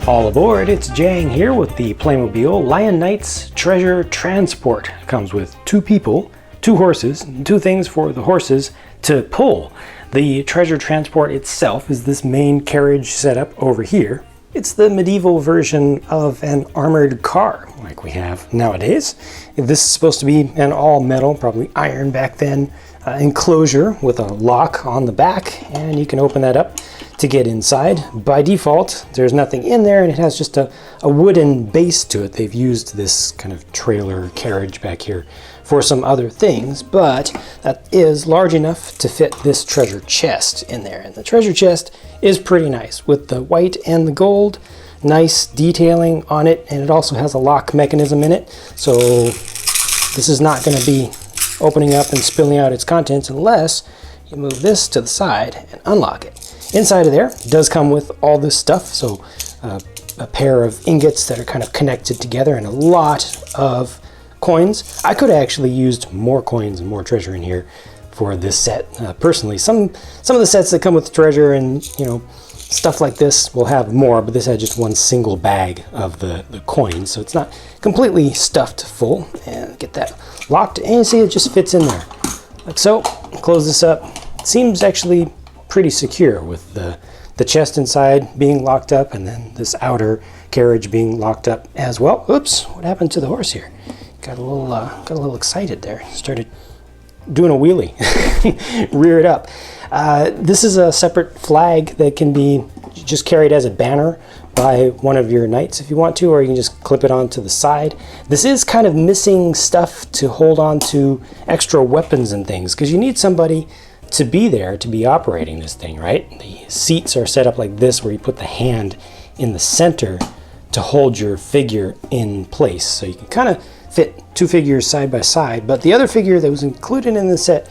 All aboard, it's Jang here with the Playmobil Lion Knight's Treasure Transport. It comes with 2 people, 2 horses, and 2 things for the horses to pull. The treasure transport itself is this main carriage setup over here. It's the medieval version of an armored car like we have nowadays. This is supposed to be an all metal, probably iron back then, enclosure with a lock on the back, and you can open that up to get inside. By default, there's nothing in there, and it has just a wooden base to it. They've used this kind of trailer carriage back here for some other things, but that is large enough to fit this treasure chest in there. And the treasure chest is pretty nice with the white and the gold, nice detailing on it, and it also has a lock mechanism in it. So this is not going to be opening up and spilling out its contents unless you move this to the side and unlock it. Inside of there does come with all this stuff, so a pair of ingots that are kind of connected together and a lot of coins. I could have actually used more coins and more treasure in here for this set. Personally, some of the sets that come with treasure and stuff like this will have more, but this had just one single bag of the coins, so it's not completely stuffed full. And get that locked, and you see it just fits in there like so. Close this up. It seems actually pretty secure with the chest inside being locked up and then this outer carriage being locked up as well. Oops, what happened to the horse here? Got a little excited there. Started doing a wheelie, rear it up. This is a separate flag that can be just carried as a banner by one of your knights if you want to, or you can just clip it onto the side. This is kind of missing stuff to hold on to extra weapons and things, because you need somebody to be there to be operating this thing, right? The seats are set up like this, where you put the hand in the center to hold your figure in place. So you can kind of fit 2 figures side by side, but the other figure that was included in the set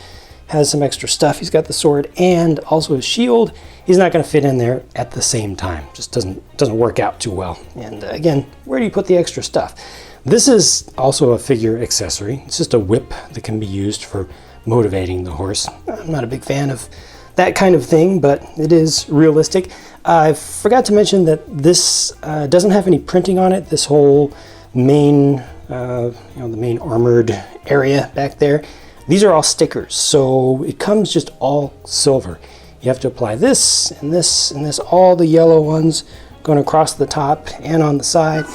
has some extra stuff. He's got the sword and also a shield. He's not going to fit in there at the same time. Just doesn't work out too well. And again, where do you put the extra stuff? This is also a figure accessory. It's just a whip that can be used for motivating the horse. I'm not a big fan of that kind of thing, but it is realistic. I forgot to mention that this doesn't have any printing on it. This whole main, the main armored area back there, these are all stickers, so it comes just all silver. You have to apply this and this and this, all the yellow ones going across the top and on the side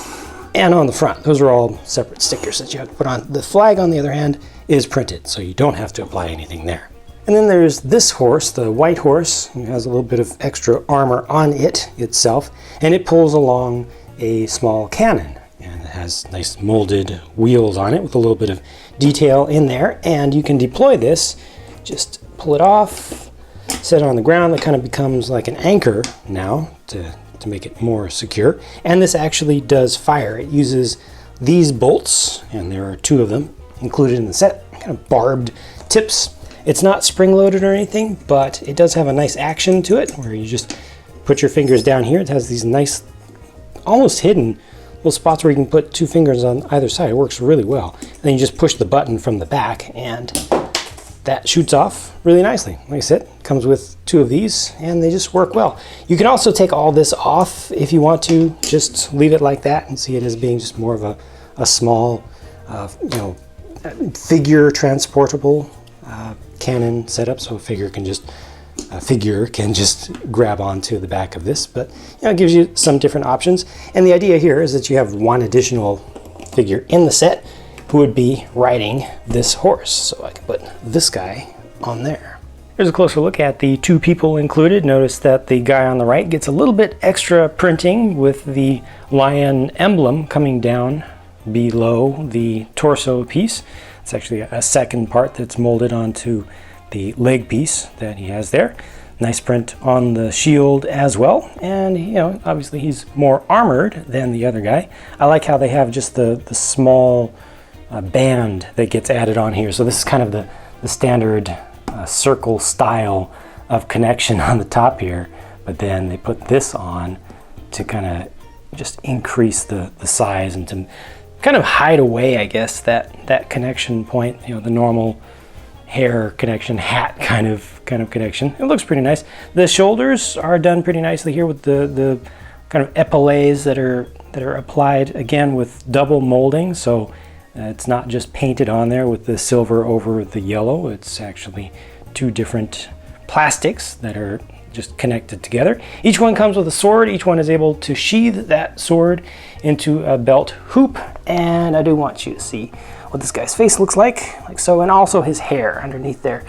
and on the front. Those are all separate stickers that you have to put on. The flag, on the other hand, is printed, so you don't have to apply anything there. And then there's this horse, the white horse. It has a little bit of extra armor on it itself, and it pulls along a small cannon. And it has nice molded wheels on it with a little bit of detail in there. And you can deploy this, just pull it off, set it on the ground. That kind of becomes like an anchor now to make it more secure. And this actually does fire. It uses these bolts, and there are 2 of them included in the set, kind of barbed tips. It's not spring-loaded or anything, but it does have a nice action to it, where you just put your fingers down here. It has these nice, almost hidden little spots where you can put 2 fingers on either side. It works really well. Then you just push the button from the back, and that shoots off really nicely. Like I said, it comes with 2 of these, and they just work well. You can also take all this off if you want to. Just leave it like that and see it as being just more of a small, figure transportable cannon setup, so a figure can just grab onto the back of this. But it gives you some different options, and the idea here is that you have 1 additional figure in the set who would be riding this horse. So I can put this guy on there. Here's a closer look at the 2 people included. Notice that the guy on the right gets a little bit extra printing with the lion emblem coming down below the torso piece. It's actually a second part that's molded onto the leg piece that he has there. Nice print on the shield as well. And obviously he's more armored than the other guy. I like how they have just the small band that gets added on here. So this is kind of the standard circle style of connection on the top here, but then they put this on to kind of just increase the size and to kind of hide away, I guess, that connection point, the normal hair connection, hat kind of connection. It looks pretty nice. The shoulders are done pretty nicely here with the kind of epaulettes that are applied again with double molding, so it's not just painted on there with the silver over the yellow. It's actually two different plastics that are just connected together. Each one comes with a sword. Each one is able to sheath that sword into a belt hoop, and I do want you to see what this guy's face looks like so, and also his hair underneath there,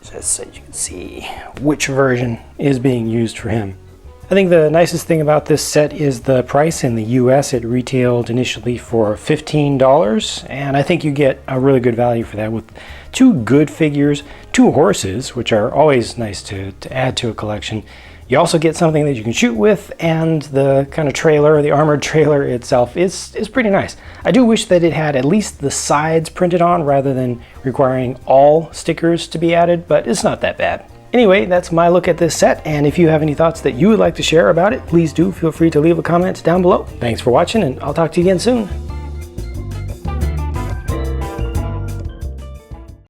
just so you can see which version is being used for him. I think the nicest thing about this set is the price. In the US it retailed initially for $15, and I think you get a really good value for that with two good figures, two horses, which are always nice to add to a collection. You also get something that you can shoot with, and the kind of trailer, the armored trailer itself is pretty nice. I do wish that it had at least the sides printed on rather than requiring all stickers to be added, but it's not that bad. Anyway, that's my look at this set, and if you have any thoughts that you would like to share about it, please do feel free to leave a comment down below. Thanks for watching, and I'll talk to you again soon.